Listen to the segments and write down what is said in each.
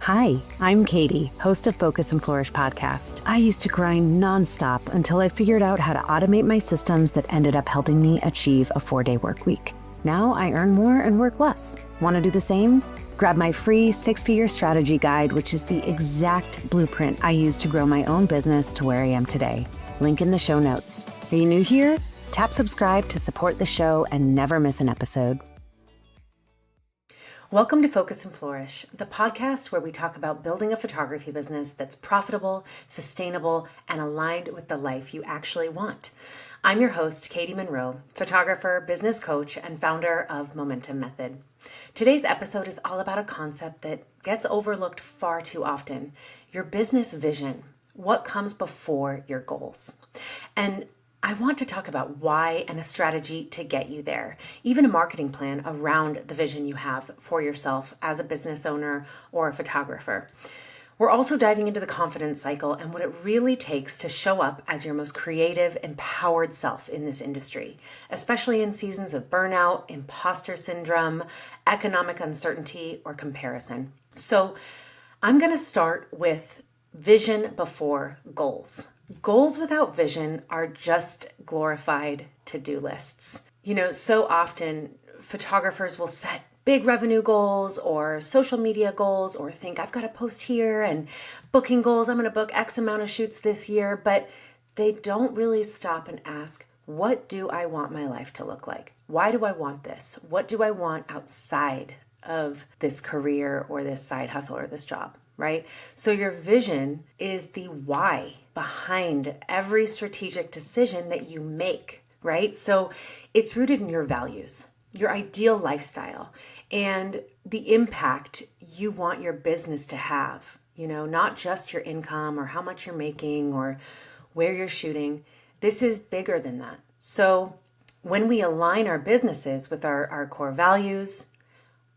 Hi, I'm Katie, host of Focus and Flourish podcast. I used to grind nonstop until I figured out how to automate my systems that ended up helping me achieve a 4-day work week. Now I earn more and work less. Want to do the same? Grab my free 6-figure strategy guide, which is the exact blueprint I used to grow my own business to where I am today. Link in the show notes. Are you new here? Tap subscribe to support the show and never miss an episode. Welcome to Focus and Flourish, the podcast where we talk about building a photography business that's profitable, sustainable, and aligned with the life you actually want. I'm your host, Katie Monroe, photographer, business coach, and founder of Momentum Method. Today's episode is all about a concept that gets overlooked far too often: your business vision, what comes before your goals. And I want to talk about why and a strategy to get you there, even a marketing plan around the vision you have for yourself as a business owner or a photographer. We're also diving into the confidence cycle and what it really takes to show up as your most creative, empowered self in this industry, especially in seasons of burnout, imposter syndrome, economic uncertainty, or comparison. So I'm going to start with vision before goals. Goals without vision are just glorified to-do lists. So often photographers will set big revenue goals or social media goals or think I've got to post here, and booking goals, I'm going to book X amount of shoots this year, but they don't really stop and ask, what do I want my life to look like? Why do I want this? What do I want outside of this career or this side hustle or this job, right? So your vision is the why behind every strategic decision that you make, right? So it's rooted in your values, your ideal lifestyle, and the impact you want your business to have, not just your income or how much you're making or where you're shooting. This is bigger than that. So when we align our businesses with our core values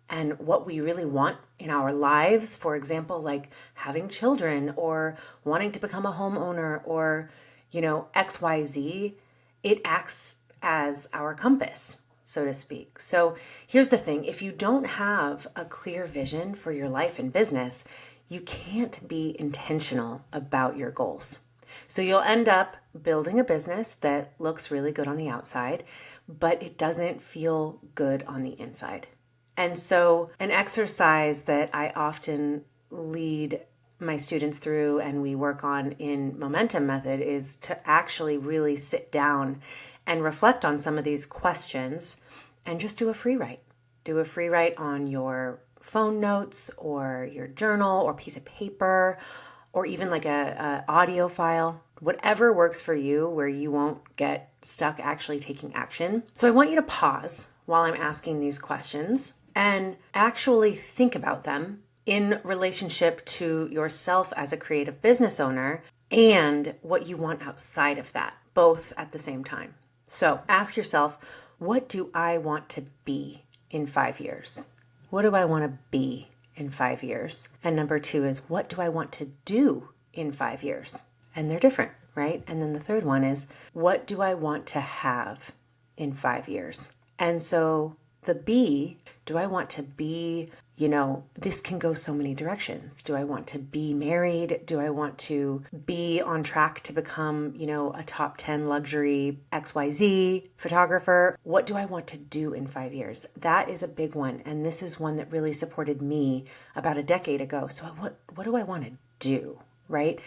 and what we really want in our lives, for example, like having children or wanting to become a homeowner or, XYZ, it acts as our compass, so to speak. So here's the thing. If you don't have a clear vision for your life and business, you can't be intentional about your goals. So you'll end up building a business that looks really good on the outside, but it doesn't feel good on the inside. And so an exercise that I often lead my students through and we work on in Momentum Method is to actually really sit down and reflect on some of these questions and just do a free write. Do a free write on your phone notes or your journal or piece of paper or even like a audio file, whatever works for you where you won't get stuck actually taking action. So I want you to pause while I'm asking these questions and actually think about them in relationship to yourself as a creative business owner and what you want outside of that, both at the same time. So ask yourself, what do I want to be in 5 years? What do I want to be in 5 years? And number 2 is, what do I want to do in 5 years? And they're different, right? And then the third one is, what do I want to have in 5 years? And so the B, do I want to be, this can go so many directions. Do I want to be married? Do I want to be on track to become, a top 10 luxury XYZ photographer? What do I want to do in 5 years? That is a big one. And this is one that really supported me about a decade ago. So what do I want to do, right?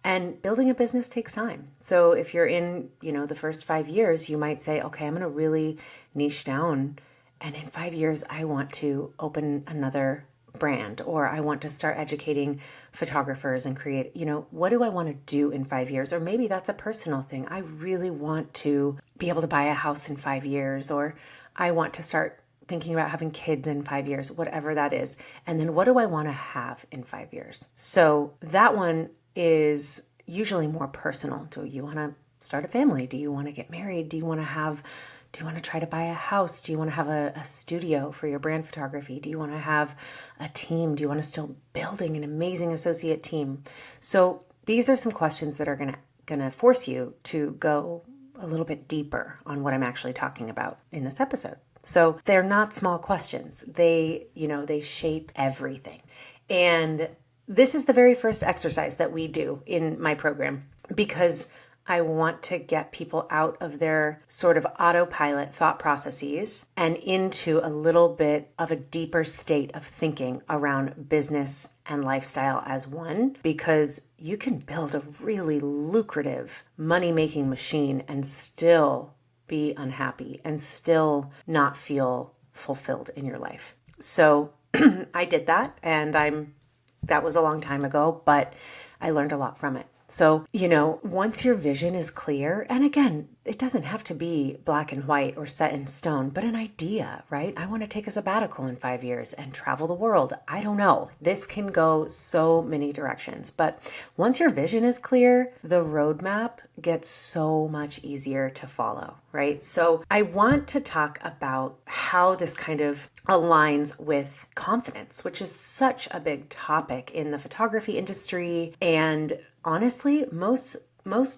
And building a business takes time. So if you're in, the first 5 years, you might say, okay, I'm going to really niche down. And in 5 years, I want to open another brand, or I want to start educating photographers and create, what do I want to do in 5 years? Or maybe that's a personal thing. I really want to be able to buy a house in 5 years, or I want to start thinking about having kids in 5 years, whatever that is. And then what do I want to have in 5 years? So that one is usually more personal. Do you want to start a family? Do you want to get married? Do you want to try to buy a house? Do you want to have a studio for your brand photography? Do you want to have a team? Do you want to still building an amazing associate team? So these are some questions that are going to force you to go a little bit deeper on what I'm actually talking about in this episode. So they're not small questions. They shape everything. And this is the very first exercise that we do in my program because I want to get people out of their sort of autopilot thought processes and into a little bit of a deeper state of thinking around business and lifestyle as one, because you can build a really lucrative money-making machine and still be unhappy and still not feel fulfilled in your life. So I did that, and that was a long time ago, but I learned a lot from it. So, once your vision is clear, and again, it doesn't have to be black and white or set in stone, but an idea, right? I want to take a sabbatical in 5 years and travel the world. I don't know. This can go so many directions, but once your vision is clear, the roadmap gets so much easier to follow, right? So I want to talk about how this kind of aligns with confidence, which is such a big topic in the photography industry and honestly, most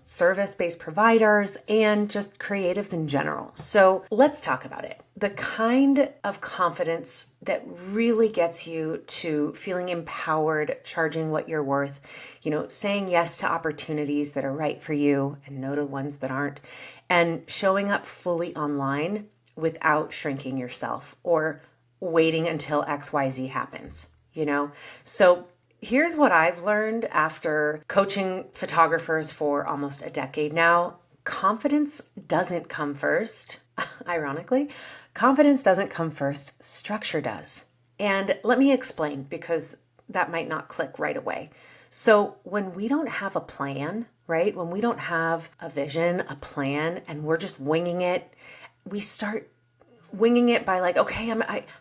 service-based providers and just creatives in general. So let's talk about it. The kind of confidence that really gets you to feeling empowered, charging what you're worth, saying yes to opportunities that are right for you and no to ones that aren't, and showing up fully online without shrinking yourself or waiting until XYZ happens, So here's what I've learned after coaching photographers for almost a decade now. Confidence doesn't come first. Ironically, confidence doesn't come first. Structure does. And let me explain, because that might not click right away. So when we don't have a plan, right? When we don't have a vision, a plan, and we're just winging it, we start winging it by okay,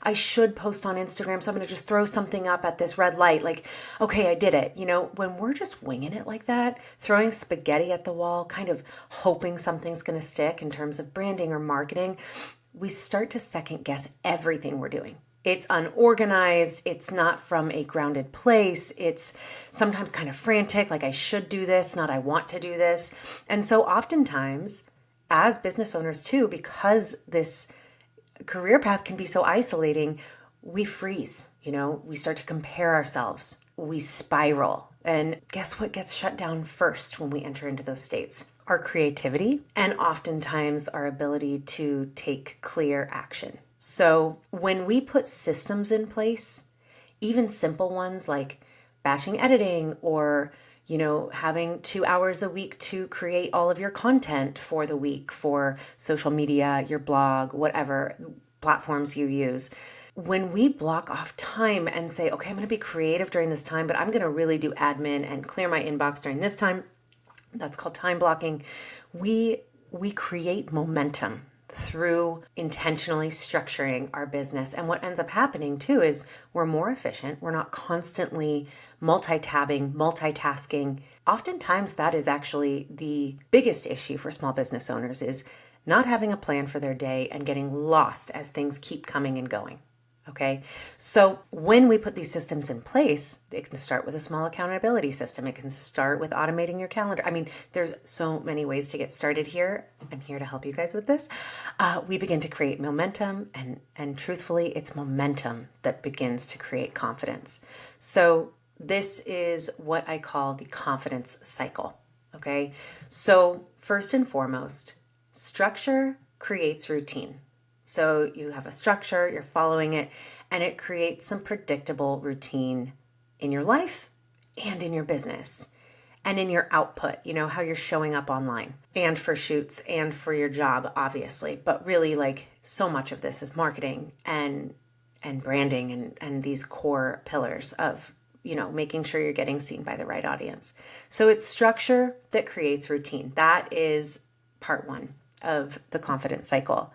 I should post on Instagram, so I'm going to just throw something up at this red light. Okay, I did it. When we're just winging it like that, throwing spaghetti at the wall, kind of hoping something's going to stick in terms of branding or marketing, we start to second guess everything we're doing. It's unorganized. It's not from a grounded place. It's sometimes kind of frantic, like I should do this, not I want to do this. And so oftentimes, as business owners too, because this career path can be so isolating, we freeze, we start to compare ourselves, we spiral. And guess what gets shut down first when we enter into those states? Our creativity and oftentimes our ability to take clear action. So when we put systems in place, even simple ones like batching editing or having 2 hours a week to create all of your content for the week for social media, your blog, whatever platforms you use. When we block off time and say, okay, I'm going to be creative during this time, but I'm going to really do admin and clear my inbox during this time, that's called time blocking. We create momentum through intentionally structuring our business. And what ends up happening too is we're more efficient. We're not constantly multitasking. Oftentimes that is actually the biggest issue for small business owners, is not having a plan for their day and getting lost as things keep coming and going. Okay. So when we put these systems in place, it can start with a small accountability system. It can start with automating your calendar. I mean, there's so many ways to get started here. I'm here to help you guys with this. We begin to create momentum, and truthfully, it's momentum that begins to create confidence. So this is what I call the confidence cycle. Okay. So first and foremost, structure creates routine. So you have a structure, you're following it, and it creates some predictable routine in your life and in your business and in your output, how you're showing up online and for shoots and for your job, obviously. But really, so much of this is marketing and branding and these core pillars of, making sure you're getting seen by the right audience. So it's structure that creates routine. That is part one of the confidence cycle.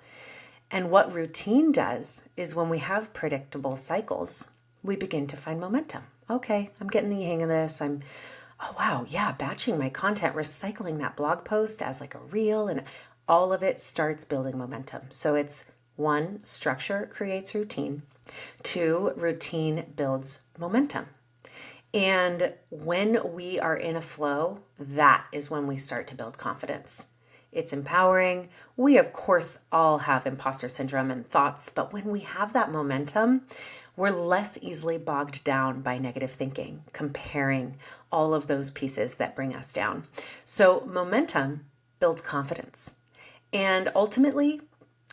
And what routine does is when we have predictable cycles, we begin to find momentum. Okay, I'm getting the hang of this. Oh wow, yeah, batching my content, recycling that blog post as a reel, and all of it starts building momentum. So it's 1, structure creates routine. 2, routine builds momentum. And when we are in a flow, that is when we start to build confidence. It's empowering. We, of course, all have imposter syndrome and thoughts, but when we have that momentum, we're less easily bogged down by negative thinking, comparing all of those pieces that bring us down. So momentum builds confidence. And ultimately,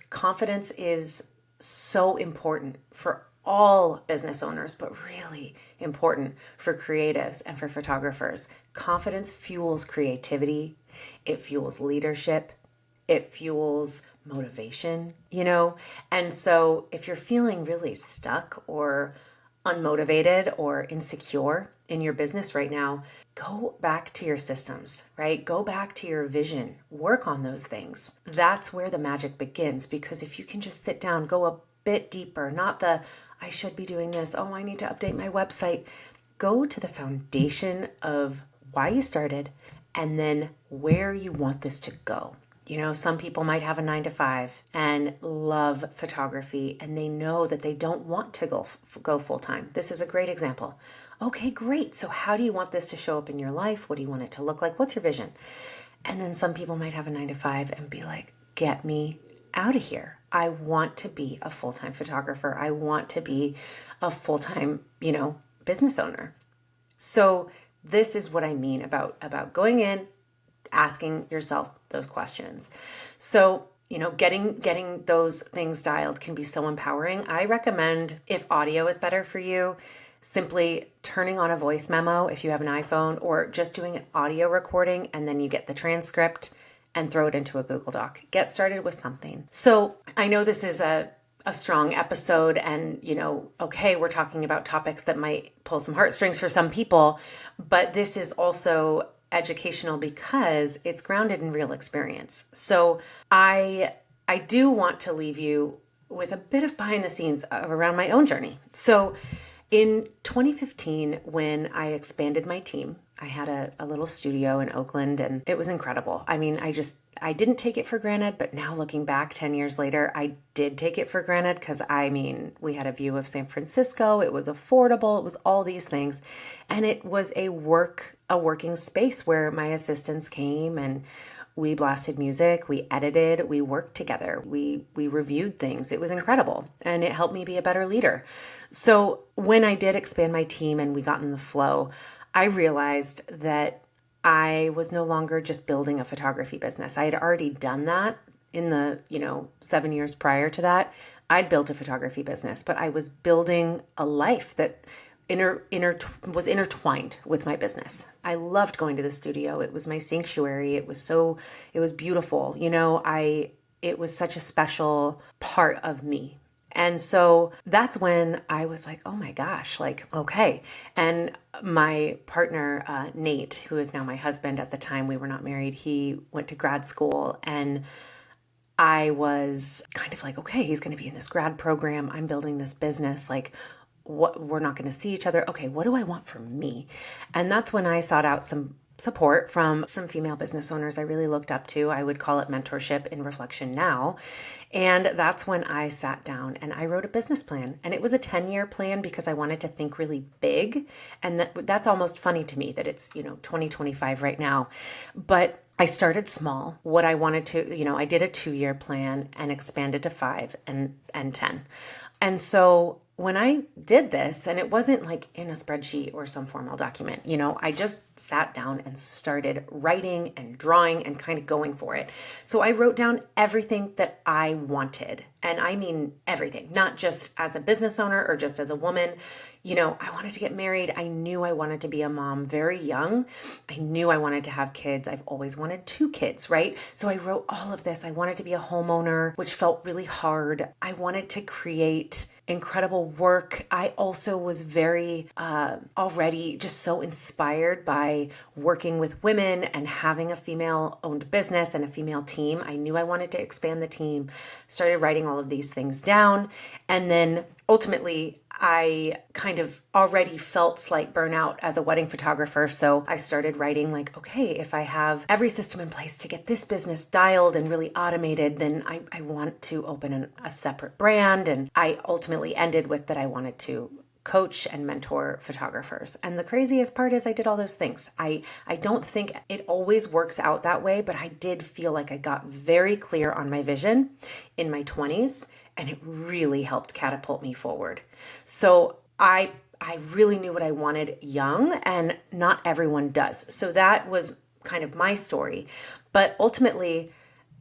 confidence is so important for all business owners, but really important for creatives and for photographers. Confidence fuels creativity. It fuels leadership. It fuels motivation, And so if you're feeling really stuck or unmotivated or insecure in your business right now, go back to your systems, right? Go back to your vision, work on those things. That's where the magic begins, because if you can just sit down, go a bit deeper, not the, I should be doing this, oh, I need to update my website. Go to the foundation of why you started and then where you want this to go. Some people might have a 9-to-5 and love photography, and they know that they don't want to go full time. This is a great example. Okay, great. So how do you want this to show up in your life? What do you want it to look like? What's your vision? And then some people might have a 9-to-5 and be like, get me out of here. I want to be a full-time photographer. I want to be a full-time, business owner. So this is what I mean about going in, asking yourself those questions. So, getting those things dialed can be so empowering. I recommend, if audio is better for you, simply turning on a voice memo if you have an iPhone, or just doing an audio recording and then you get the transcript and throw it into a Google Doc. Get started with something. So I know this is a strong episode, and okay, we're talking about topics that might pull some heartstrings for some people, but this is also educational because it's grounded in real experience. So I do want to leave you with a bit of behind the scenes around my own journey. So in 2015, when I expanded my team, I had a little studio in Oakland, and it was incredible. I mean, I didn't take it for granted, but now looking back 10 years later, I did take it for granted, because we had a view of San Francisco. It was affordable. It was all these things. And it was a working space where my assistants came and we blasted music, we edited, we worked together, we reviewed things. It was incredible, and it helped me be a better leader. So when I did expand my team and we got in the flow, I realized that I was no longer just building a photography business. I had already done that in the, 7 years prior to that. I'd built a photography business, but I was building a life that was intertwined with my business. I loved going to the studio. It was my sanctuary. It was beautiful. It was such a special part of me. And so that's when I was like, oh my gosh, okay. And my partner, Nate, who is now my husband, at the time we were not married, he went to grad school, and I was kind of like, okay, he's going to be in this grad program. I'm building this business. We're not going to see each other. Okay, what do I want for me? And that's when I sought out some support from some female business owners I really looked up to. I would call it mentorship in reflection now. And that's when I sat down and I wrote a business plan. And it was a 10-year plan because I wanted to think really big. And that's almost funny to me that it's, 2025 right now. But I started small. What I wanted to, I did a 2-year plan and expanded to 5 and 10. And so when I did this, and it wasn't like in a spreadsheet or some formal document, I just sat down and started writing and drawing and kind of going for it. So I wrote down everything that I wanted. And I mean everything, not just as a business owner or just as a woman. I wanted to get married. I knew I wanted to be a mom very young. I knew I wanted to have kids. I've always wanted 2 kids, right? So I wrote all of this. I wanted to be a homeowner, which felt really hard. I wanted to create incredible work. I also was very already just so inspired by working with women and having a female-owned business and a female team. I knew I wanted to expand the team, started writing all of these things down, and then ultimately, I kind of already felt slight burnout as a wedding photographer. So I started writing okay, if I have every system in place to get this business dialed and really automated, then I want to open a separate brand. And I ultimately ended with that I wanted to coach and mentor photographers. And the craziest part is I did all those things. I don't think it always works out that way, but I did feel like I got very clear on my vision in my 20s. and it really helped catapult me forward. So I really knew what I wanted young, and not everyone does. So that was kind of my story. But ultimately,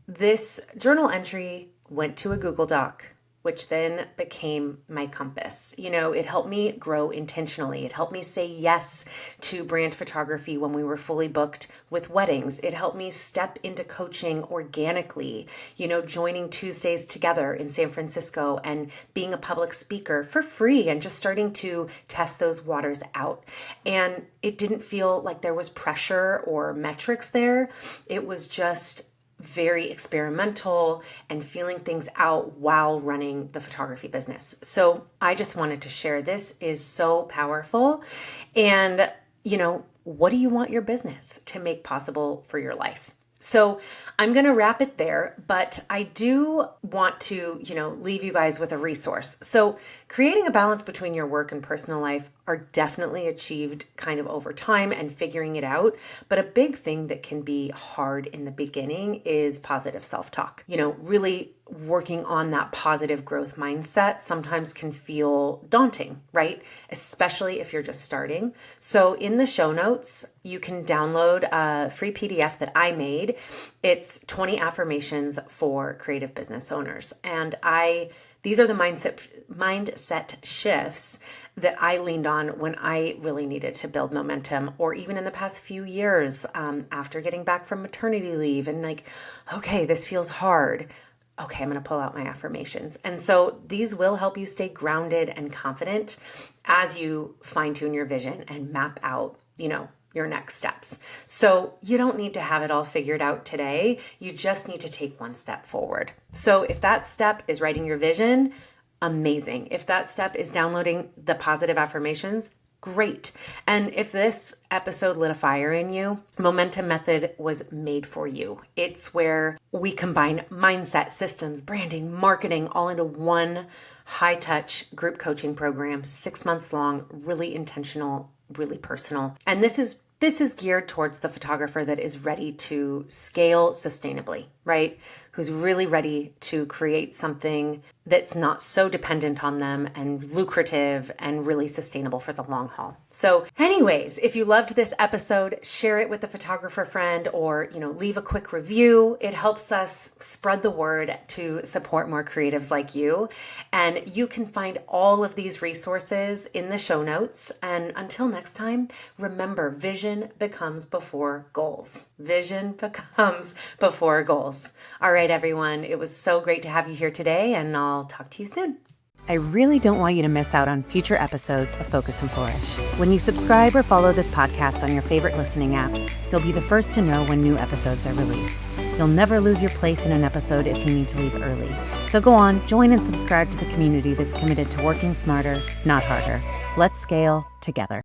this journal entry went to a Google Doc, which then became my compass. It helped me grow intentionally. It helped me say yes to brand photography when we were fully booked with weddings. It helped me step into coaching organically, joining Tuesdays Together in San Francisco and being a public speaker for free and just starting to test those waters out. And it didn't feel like there was pressure or metrics there. It was just very experimental and feeling things out while running the photography business. So I just wanted to share. This is so powerful. And, what do you want your business to make possible for your life? So I'm going to wrap it there, but I do want to, leave you guys with a resource. So creating a balance between your work and personal life are definitely achieved kind of over time and figuring it out. But a big thing that can be hard in the beginning is positive self-talk. Really working on that positive growth mindset sometimes can feel daunting, right? Especially if you're just starting. So in the show notes, you can download a free PDF that I made. It's 20 affirmations for creative business owners. And these are the mindset shifts that I leaned on when I really needed to build momentum, or even in the past few years after getting back from maternity leave and okay, this feels hard. Okay, I'm going to pull out my affirmations. And so these will help you stay grounded and confident as you fine tune your vision and map out, your next steps. So you don't need to have it all figured out today. You just need to take one step forward. So if that step is writing your vision, amazing. If that step is downloading the positive affirmations, great. And if this episode lit a fire in you, Momentum Method was made for you. It's where we combine mindset, systems, branding, marketing all into one high-touch group coaching program, 6 months long, really intentional, really personal. And this is geared towards the photographer that is ready to scale sustainably, right? Who's really ready to create something that's not so dependent on them and lucrative and really sustainable for the long haul. So anyways, if you loved this episode, share it with a photographer friend or, leave a quick review. It helps us spread the word to support more creatives like you. And you can find all of these resources in the show notes. And until next time, remember, vision becomes before goals. Vision becomes before goals. All right, everyone. It was so great to have you here today, and I'll talk to you soon. I really don't want you to miss out on future episodes of Focus and Flourish. When you subscribe or follow this podcast on your favorite listening app, you'll be the first to know when new episodes are released. You'll never lose your place in an episode if you need to leave early. So go on, join and subscribe to the community that's committed to working smarter, not harder. Let's scale together.